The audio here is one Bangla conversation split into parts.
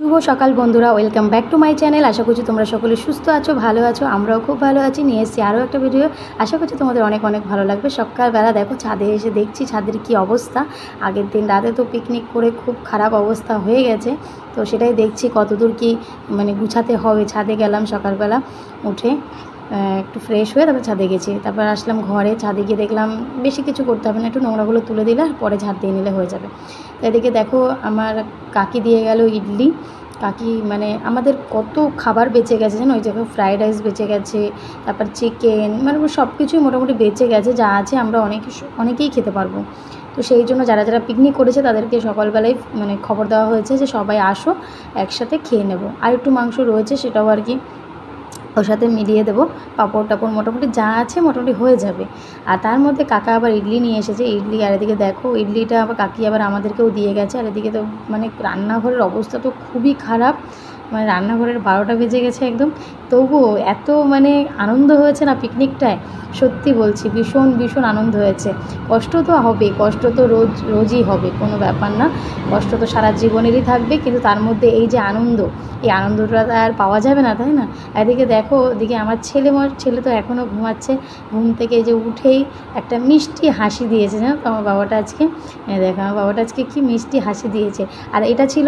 শুভ সকাল বন্ধুরা, welcome back to my channel. আশা করছি তোমরা সকলে সুস্থ আছো, ভালো আছো। আমরাও খুব ভালো আছি। নিয়ে এসেছি আরও একটা ভিডিও। আশা করছি তোমাদের অনেক অনেক ভালো লাগবে। সকালবেলা দেখো ছাদে এসে দেখছি ছাদের কি অবস্থা। আগের দিন রাতে তো পিকনিক করে খুব খারাপ অবস্থা হয়ে গেছে, তো সেটাই দেখছি কতদূর কি গুছাতে হবে। ছাদে গেলাম সকালবেলা উঠে, একটু ফ্রেশ হয়ে তারপর ছাদে গেছি। তারপর আসলাম ঘরে, ছাদে গিয়ে দেখলাম বেশি কিছু করতে হবে না, একটু নোংরাগুলো তুলে দিলে পরে ঝাড় দিয়ে নিলে হয়ে যাবে। এদিকে দেখো আমার কাকি দিয়ে গেল ইডলি। কাকি আমাদের কত খাবার বেঁচে গেছে জানো। ওই জায়গায় ফ্রাইড রাইস বেঁচে গেছে, তারপর চিকেন, সব কিছুই মোটামুটি বেঁচে গেছে। যা আছে আমরা অনেকেই খেতে পারবো। তো সেই জন্য যারা যারা পিকনিক করেছে তাদেরকে সকালবেলায় খবর দেওয়া হয়েছে যে সবাই আসো, একসাথে খেয়ে নেব। আর একটু মাংস রয়েছে, সেটাও আর কি ওর সাথে মিলিয়ে দেবো। পাঁপড় টাপড় মোটামুটি যা আছে মোটামুটি হয়ে যাবে। আর তার মধ্যে কাকা আবার ইডলি নিয়ে এসেছে, ইডলি। আর এদিকে দেখো ইডলিটা আবার কাকি আবার আমাদেরকেও দিয়ে গেছে। আর এদিকে তো রান্নাঘরের অবস্থা তো খুবই খারাপ, রান্নাঘরের 12টা বেজে গেছে একদম। তবুও এত আনন্দ হয়েছে না পিকনিকটায়, সত্যি বলছি ভীষণ ভীষণ আনন্দ হয়েছে। কষ্ট তো হবে, কষ্ট তো রোজই হবে, কোনো ব্যাপার না। কষ্ট তো সারা জীবনেরই থাকবে, কিন্তু তার মধ্যে এই যে আনন্দ, এই আনন্দটা আর পাওয়া যাবে না, তাই না? এদিকে দেখো, ওদিকে আমার ছেলে তো এখনও ঘুমাচ্ছে। ঘুম থেকে যে উঠেই একটা মিষ্টি হাসি দিয়েছে, জানো তো আমার বাবাটা আজকে। দেখো আমার বাবাটা আজকে কি মিষ্টি হাসি দিয়েছে। আর এটা ছিল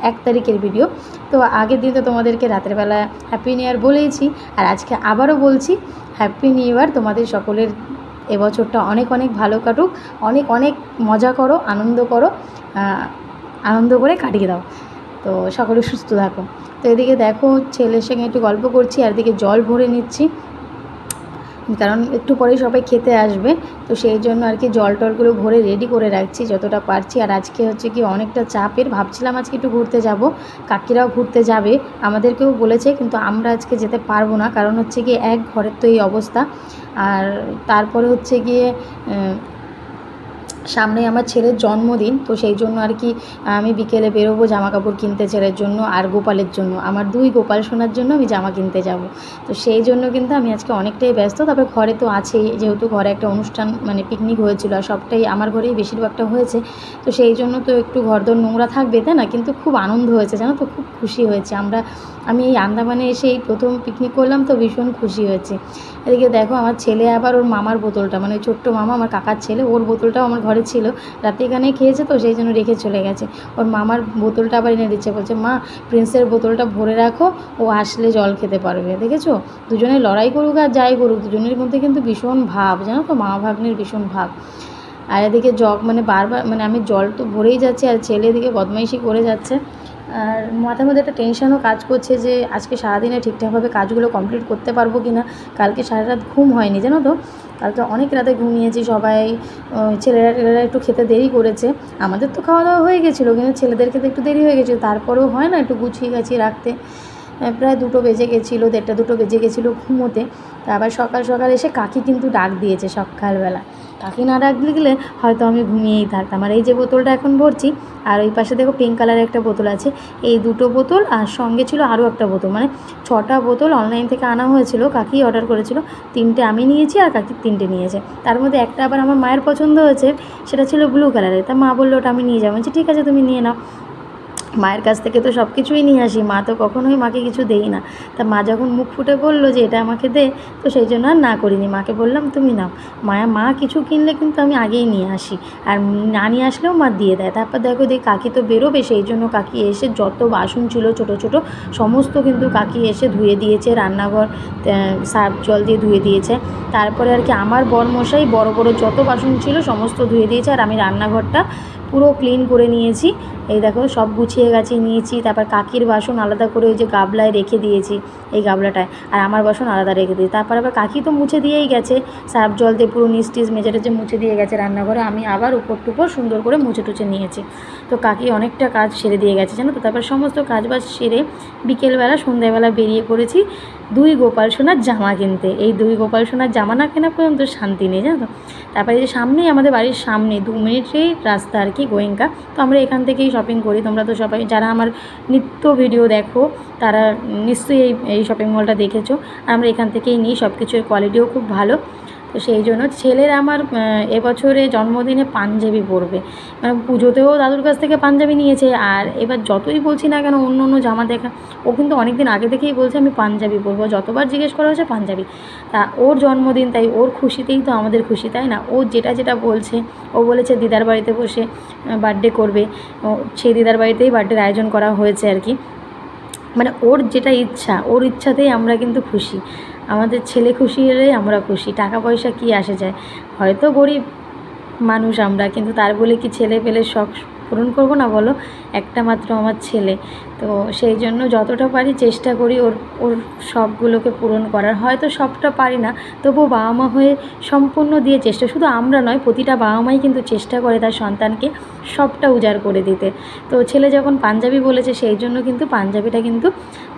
1 তারিখের ভিডিও। তো আগের দিন তো তোমাদেরকে রাতের বেলা হ্যাপি নিউ ইয়ার বলেইছি, আর আজকে আবারও বলছি হ্যাপি নিউ ইয়ার। তোমাদের সকলের এবছরটা অনেক অনেক ভালো কাটুক, অনেক অনেক মজা করো, আনন্দ করো, আনন্দ করে কাটিয়ে দাও। তো সকলে সুস্থ থাকো। তো এদিকে দেখো ছেলের সঙ্গে একটু গল্প করছি, আর এদিকে জল ভরে নিচ্ছি, কারণ একটু পরেই সবাই খেতে আসবে। তো সেই জন্য আর কি জল টলগুলো ভরে রেডি করে রাখছি যতটা পারছি। আর আজকে হচ্ছে কি অনেকটা চাপের, ভাবছিলাম আজকে একটু ঘুরতে যাব, কাকিরাও ঘুরতে যাবে, আমাদেরকেও বলেছে, কিন্তু আমরা আজকে যেতে পারবো না। কারণ হচ্ছে গিয়ে এক ঘরের তো এই অবস্থা। আর তারপরে হচ্ছে গিয়ে সামনে আমার ছেলের জন্মদিন, তো সেই জন্য আর কি আমি বিকেলে বেরোবো জামা কাপড় কিনতে ছেলের জন্য আর গোপালের জন্য। আমার 2 গোপাল সোনার জন্য আমি জামা কিনতে যাব। তো সেই জন্য কিন্তু আমি আজকে অনেকটাই ব্যস্ত। তারপরে ঘরে তো আছেই, যেহেতু ঘরে একটা অনুষ্ঠান পিকনিক হয়েছিল, আর সবটাই আমার ঘরেই বেশিরভাগটা হয়েছে। তো সেই জন্য তো একটু ঘরদোর নোংরা থাকবে, তাই না? কিন্তু খুব আনন্দ হয়েছে জানো তো, খুব খুশি হয়েছে। আমি এই আন্দামানে এসে এই প্রথম পিকনিক করলাম, তো ভীষণ খুশি হয়েছে। এদিকে দেখো আমার ছেলে আবার ওর মামার বোতলটা, ছোট্ট মামা আমার কাকার ছেলে, ওর বোতলটাও আমার ঘরে ছিল, রাতে এখানেই খেয়েছে, তো সেই জন্য রেখে চলে গেছে। ওর মামার বোতলটা আবার এনে দিচ্ছে, বলছে মা প্রিন্সের বোতলটা ভরে রাখো, ও আসলে জল খেতে পারবে। দেখেছো, দুজনে লড়াই করুক আর যাই করুক, দুজনের মধ্যে কিন্তু ভীষণ ভাব, জানো তো, মা ভাগ্নের ভীষণ ভাব। আর এদিকে জগ বারবার আমি জল তো ভরেই যাচ্ছি, আর ছেলে এদিকে বদমাইশি করে যাচ্ছে। আর মাথার মধ্যে একটা টেনশনও কাজ করছে যে আজকে সারাদিনে ঠিকঠাকভাবে কাজগুলো কমপ্লিট করতে পারবো কি না। কালকে সারা রাত ঘুম হয়নি, জানো তো, কালকে অনেক রাতে ঘুমিয়েছি। সবাই ছেলেরা একটু খেতে দেরি করেছে, আমাদের তো খাওয়া দাওয়া হয়ে গেছিলো, কিন্তু ছেলেদের খেতে একটু দেরি হয়ে গেছিলো। তারপরেও হয় না একটু গুছিয়ে গাছিয়ে রাখতে, প্রায় 2টো বেজে গেছিলো, 1:30 2টো বেজে গেছিলো ঘুমোতে। তা আবার সকাল সকাল এসে কাকি কিন্তু ডাক দিয়েছে সকালবেলা। কাকি না ডাক দিলে হয়তো আমি ঘুমিয়েই থাকতাম। আর এই যে বোতলটা এখন ভরছি, আর ওই পাশে দেখো পিঙ্ক কালারের একটা বোতল আছে, এই 2টো বোতল, আর সঙ্গে ছিল আরও একটা বোতল, 6টা বোতল অনলাইন থেকে আনা হয়েছিল, কাকি অর্ডার করেছিল। 3টে আমি নিয়েছি আর কাকি 3টে নিয়েছে। তার মধ্যে একটা আবার আমার মায়ের পছন্দ হয়েছে, সেটা ছিল ব্লু কালারের। তা মা বললো ওটা আমি নিয়ে যাবো। বলছি ঠিক আছে তুমি নিয়ে নাও। মায়ের কাছ থেকে তো সব কিছুই নিয়ে আসি, মা তো কখনোই মাকে কিছু দেই না। তা মা যখন মুখ ফুটে বললো যে এটা আমাকে দে, তো সেই জন্য আর না করিনি, মাকে বললাম তুমি নাও। মা কিছু কিনলে কিন্তু আমি আগেই নিয়ে আসি, আর না নিয়ে আসলেও মা দিয়ে দেয়। তারপর দেখো কাকি তো বেরোবে, সেই জন্য কাকি এসে যত বাসন ছিল ছোটো ছোটো সমস্ত কিন্তু কাকি এসে ধুয়ে দিয়েছে, রান্নাঘর সার্ফ জল দিয়ে ধুয়ে দিয়েছে। তারপরে আর কি আমার বরমশাই বড় বড় যত বাসন ছিল সমস্ত ধুয়ে দিয়েছে, আর আমি রান্নাঘরটা পুরো ক্লিন করে নিয়েছি। এই দেখো সব গুছিয়ে গাছিয়ে নিয়েছি। তারপর কাকির বাসন আলাদা করে ওই যে গাবলায় রেখে দিয়েছি, এই গাবলাটায়, আর আমার বাসন আলাদা রেখে দিয়েছি। তারপর আবার কাকি তো মুছে দিয়েই গেছে, সার্ফ জল দিয়ে পুরো নিচ টিচ মেজে টেজে মুছে দিয়ে গেছে রান্নাঘরে। আমি আবার উপর টুপর সুন্দর করে মুছে টুছে নিয়েছি। তো কাকি অনেকটা কাজ সেরে দিয়ে গেছে, জানো তো। তারপর সমস্ত কাজবাজ সেরে বিকেলবেলা সন্ধ্যাবেলা বেরিয়ে পড়েছি 2 গোপাল সোনার জামা কিনতে। এই 2 গোপাল সোনার জামা না কেনা পর্যন্ত শান্তি নেই, জানো তো। তারপরে এই যে সামনেই আমাদের বাড়ির সামনে 2 মিনিটের রাস্তা আর কি, গোয়েঙ্কা। তো আমরা এখান থেকেই শপিং করি। তোমরা তো সবাই যারা আমার নিত্য ভিডিও দেখো তারা নিশ্চয়ই এই শপিং মলটা দেখেছো। আমরা এখান থেকেই নিই, সব কিছুর কোয়ালিটিও খুব ভালো। তো সেই জন্য ছেলের আমার এবছরে জন্মদিনে পাঞ্জাবি পরবে, মানে পুজোতেও দাদুর কাছ থেকে পাঞ্জাবি নিয়েছে, আর এবার যতই বলছি না কেন অন্য অন্য জামা দেখা, ও কিন্তু অনেক দিন আগে থেকেই বলছে আমি পাঞ্জাবি পরবো, যতবার জিজ্ঞেস করা হয়েছে পাঞ্জাবি। তা ওর জন্মদিন, তাই ওর খুশিতেই তো আমাদের খুশি, তাই না? ও যেটা যেটা বলছে, ও বলেছে দিদার বাড়িতে বসে বার্থডে করবে, সেই দিদার বাড়িতেই বার্থডের আয়োজন করা হয়েছে আর কি। মানে ওর যেটা ইচ্ছা, ওর ইচ্ছাতেই আমরা কিন্তু খুশি। আমাদের ছেলে খুশি হলেই আমরা খুশি, টাকা পয়সা কী আসে যায়, হয়তো গরিব মানুষ আমরা, কিন্তু তার বলে কি ছেলে পেলে শখ পূরণ করবো না বলো? একটা মাত্র আমার ছেলে, তো সেই জন্য যতটা পারি চেষ্টা করি ওর ওর শখগুলোকে পূরণ করার। হয়তো সবটা পারি না, তবুও বাবা মা হয়ে সম্পূর্ণ দিয়ে চেষ্টা, শুধু আমরা নয়, প্রতিটা বাবা মাই কিন্তু চেষ্টা করে তার সন্তানকে সবটা উজাড় করে দিতে। তো ছেলে যখন পাঞ্জাবি বলেছে সেই জন্য কিন্তু পাঞ্জাবিটা কিন্তু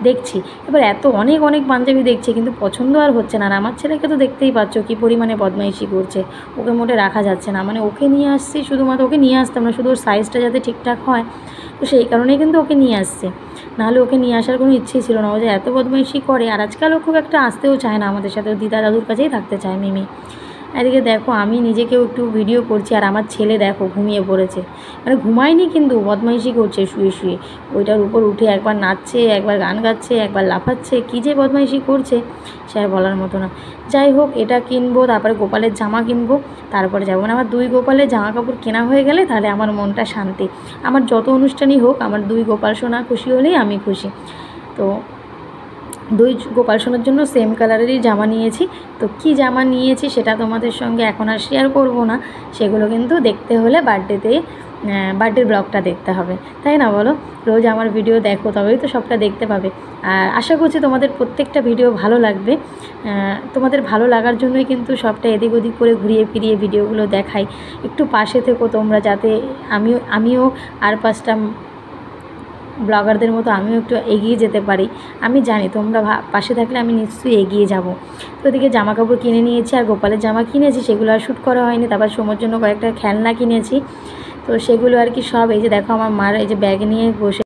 দেখছি। এবার এত অনেক অনেক পাঞ্জাবি দেখছি, কিন্তু পছন্দ আর হচ্ছে না। আর আমার ছেলেকে তো দেখতেই পাচ্ছ কী পরিমাণে বদমাইশি করছে, ওকে মোটে রাখা যাচ্ছে না। মানে ওকে নিয়ে আসছি, শুধুমাত্র ওকে নিয়ে আসতাম না, শুধু ওর সাইজটা যাতে ঠিকঠাক হয়, তো সেই কারণেই কিন্তু ওকে নিয়ে আসছে, নাহলে ওকে নিয়ে আসার কোনো ইচ্ছেই ছিল না। ও যে এত বদমাইশি করে, আর আজকাল ও খুব একটা আসতেও চায় না আমাদের সাথে, ও দিদা দাদুর কাছেই থাকতে চায় মিমি। এদিকে দেখো আমি নিজেকেও একটু ভিডিও করছি, আর আমার ছেলে দেখো ঘুমিয়ে পড়েছে, মানে ঘুমায়নি কিন্তু বদমাইশি করছে শুয়ে শুয়ে, ওইটার উপর উঠে একবার নাচছে, একবার গান গাচ্ছে, একবার লাফাচ্ছে, কী যে বদমাইশি করছে সে আর বলার মতো না। যাই হোক, এটা কিনবো, তারপরে গোপালের জামা কিনবো, তারপরে যাবো। মানে আমার 2 গোপালের জামা কাপড় কেনা হয়ে গেলে তাহলে আমার মনটা শান্তি। আমার যত অনুষ্ঠানই হোক, আমার 2 গোপাল সোনা খুশি হলেই আমি খুশি। তো 2 গোপাল সোনার জন্য সেম কালারেরই জামা নিয়েছি। তো কী জামা নিয়েছি সেটা তোমাদের সঙ্গে এখন আর শেয়ার করবো না, সেগুলো কিন্তু দেখতে হলে বার্থডের ব্লগটা দেখতে হবে, তাই না বলো? রোজ আমার ভিডিও দেখো, তবেই তো সবটা দেখতে পাবে। আর আশা করছি তোমাদের প্রত্যেকটা ভিডিও ভালো লাগবে। তোমাদের ভালো লাগার জন্যই কিন্তু সবটা এদিক ওদিক করে ঘুরিয়ে ফিরিয়ে ভিডিওগুলো দেখাই। একটু পাশে থেকো তোমরা, যাতে আমিও আর 5টা ব্লগারদের মতো আমিও একটু এগিয়ে যেতে পারি। আমি জানি তোমরা পাশে থাকলে আমি নিশ্চয়ই এগিয়ে যাব। তো ওদিকে জামা কাপড় কিনে নিয়েছি, আর গোপালের জামা কিনেছি, সেগুলো আর শ্যুট করা হয়নি। তারপর সোমর জন্য কয়েকটা খেলনা কিনেছি, তো সেগুলো আর কি সব এই যে দেখো আমার মার এই যে ব্যাগ নিয়ে বসে